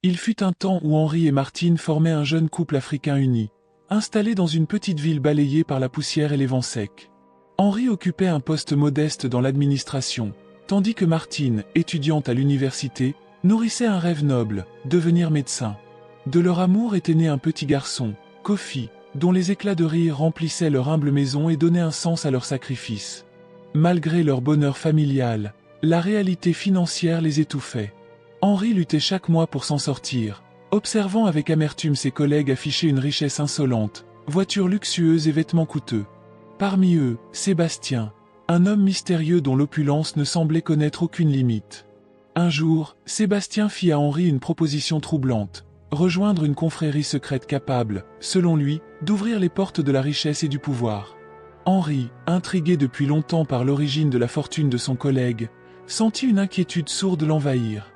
Il fut un temps où Henri et Martine formaient un jeune couple africain uni, installé dans une petite ville balayée par la poussière et les vents secs. Henri occupait un poste modeste dans l'administration, tandis que Martine, étudiante à l'université, nourrissait un rêve noble, devenir médecin. De leur amour était né un petit garçon, Kofi, dont les éclats de rire remplissaient leur humble maison et donnaient un sens à leur sacrifice. Malgré leur bonheur familial, la réalité financière les étouffait. Henri luttait chaque mois pour s'en sortir, observant avec amertume ses collègues afficher une richesse insolente, voitures luxueuses et vêtements coûteux. Parmi eux, Sébastien, un homme mystérieux dont l'opulence ne semblait connaître aucune limite. Un jour, Sébastien fit à Henri une proposition troublante, rejoindre une confrérie secrète capable, selon lui, d'ouvrir les portes de la richesse et du pouvoir. Henri, intrigué depuis longtemps par l'origine de la fortune de son collègue, sentit une inquiétude sourde l'envahir.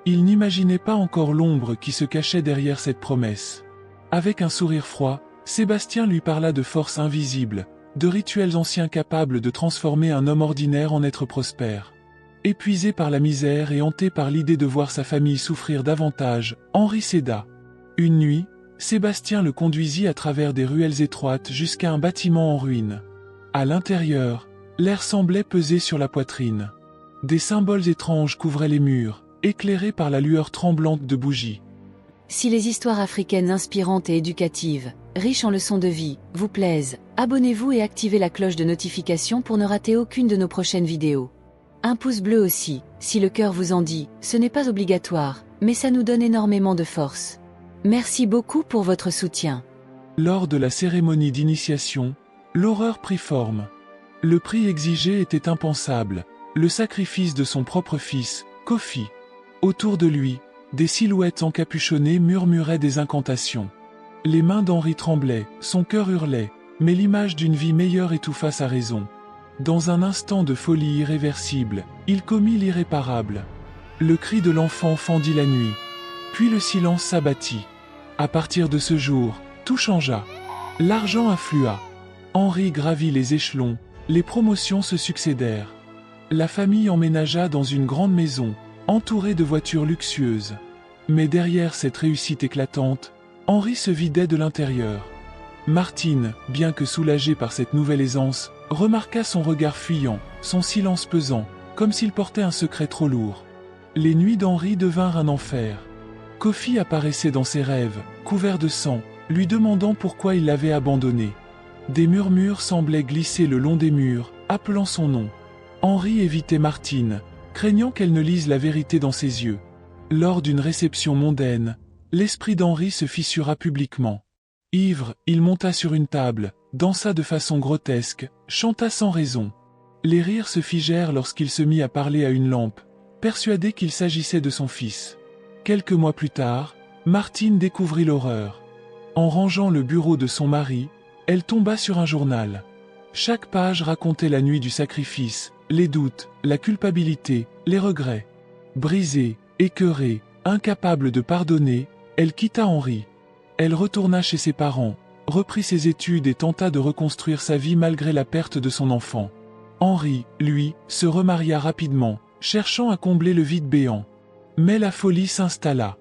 Il n'imaginait pas encore l'ombre qui se cachait derrière cette promesse. Avec un sourire froid, Sébastien lui parla de forces invisibles, de rituels anciens capables de transformer un homme ordinaire en être prospère. Épuisé par la misère et hanté par l'idée de voir sa famille souffrir davantage, Henri céda. Une nuit, Sébastien le conduisit à travers des ruelles étroites jusqu'à un bâtiment en ruine. À l'intérieur, l'air semblait peser sur la poitrine. Des symboles étranges couvraient les murs, éclairés par la lueur tremblante de bougies. Si les histoires africaines inspirantes et éducatives, riches en leçons de vie, vous plaisent, abonnez-vous et activez la cloche de notification pour ne rater aucune de nos prochaines vidéos. Un pouce bleu aussi, si le cœur vous en dit, ce n'est pas obligatoire, mais ça nous donne énormément de force. Merci beaucoup pour votre soutien. Lors de la cérémonie d'initiation, l'horreur prit forme. Le prix exigé était impensable, le sacrifice de son propre fils, Kofi. Autour de lui, des silhouettes encapuchonnées murmuraient des incantations. Les mains d'Henri tremblaient, son cœur hurlait, mais l'image d'une vie meilleure étouffa sa raison. Dans un instant de folie irréversible, il commit l'irréparable. Le cri de l'enfant fendit la nuit. Puis le silence s'abattit. À partir de ce jour, tout changea. L'argent afflua. Henri gravit les échelons, les promotions se succédèrent. La famille emménagea dans une grande maison, entourée de voitures luxueuses. Mais derrière cette réussite éclatante, Henri se vidait de l'intérieur. Martine, bien que soulagée par cette nouvelle aisance, remarqua son regard fuyant, son silence pesant, comme s'il portait un secret trop lourd. Les nuits d'Henri devinrent un enfer. Kofi apparaissait dans ses rêves, couvert de sang, lui demandant pourquoi il l'avait abandonné. Des murmures semblaient glisser le long des murs, appelant son nom. Henri évitait Martine, craignant qu'elle ne lise la vérité dans ses yeux. Lors d'une réception mondaine, l'esprit d'Henri se fissura publiquement. Ivre, il monta sur une table, dansa de façon grotesque, chanta sans raison. Les rires se figèrent lorsqu'il se mit à parler à une lampe, persuadé qu'il s'agissait de son fils. Quelques mois plus tard, Martine découvrit l'horreur. En rangeant le bureau de son mari, elle tomba sur un journal. Chaque page racontait la nuit du sacrifice, les doutes, la culpabilité, les regrets. Brisée, écœurée, incapable de pardonner, elle quitta Henri. Elle retourna chez ses parents, reprit ses études et tenta de reconstruire sa vie malgré la perte de son enfant. Henri, lui, se remaria rapidement, cherchant à combler le vide béant. Mais la folie s'installa.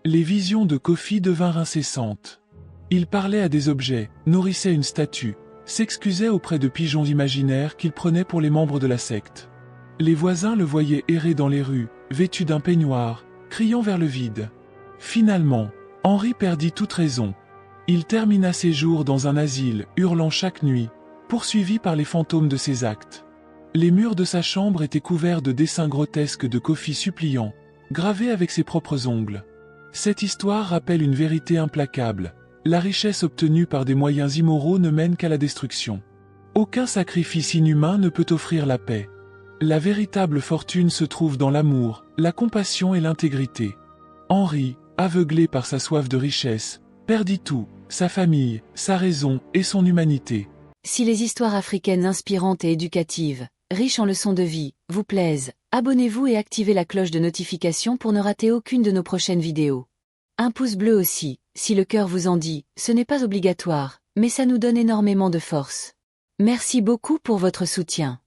Les visions de Kofi devinrent incessantes. Il parlait à des objets, nourrissait une statue, s'excusait auprès de pigeons imaginaires qu'il prenait pour les membres de la secte. Les voisins le voyaient errer dans les rues, vêtu d'un peignoir, criant vers le vide. Finalement, Henri perdit toute raison. Il termina ses jours dans un asile, hurlant chaque nuit, poursuivi par les fantômes de ses actes. Les murs de sa chambre étaient couverts de dessins grotesques de Kofi suppliant, gravés avec ses propres ongles. Cette histoire rappelle une vérité implacable. La richesse obtenue par des moyens immoraux ne mène qu'à la destruction. Aucun sacrifice inhumain ne peut offrir la paix. La véritable fortune se trouve dans l'amour, la compassion et l'intégrité. Henri, aveuglé par sa soif de richesse, perdit tout, sa famille, sa raison et son humanité. Si les histoires africaines inspirantes et éducatives, riches en leçons de vie, vous plaisent, abonnez-vous et activez la cloche de notification pour ne rater aucune de nos prochaines vidéos. Un pouce bleu aussi, si le cœur vous en dit, ce n'est pas obligatoire, mais ça nous donne énormément de force. Merci beaucoup pour votre soutien.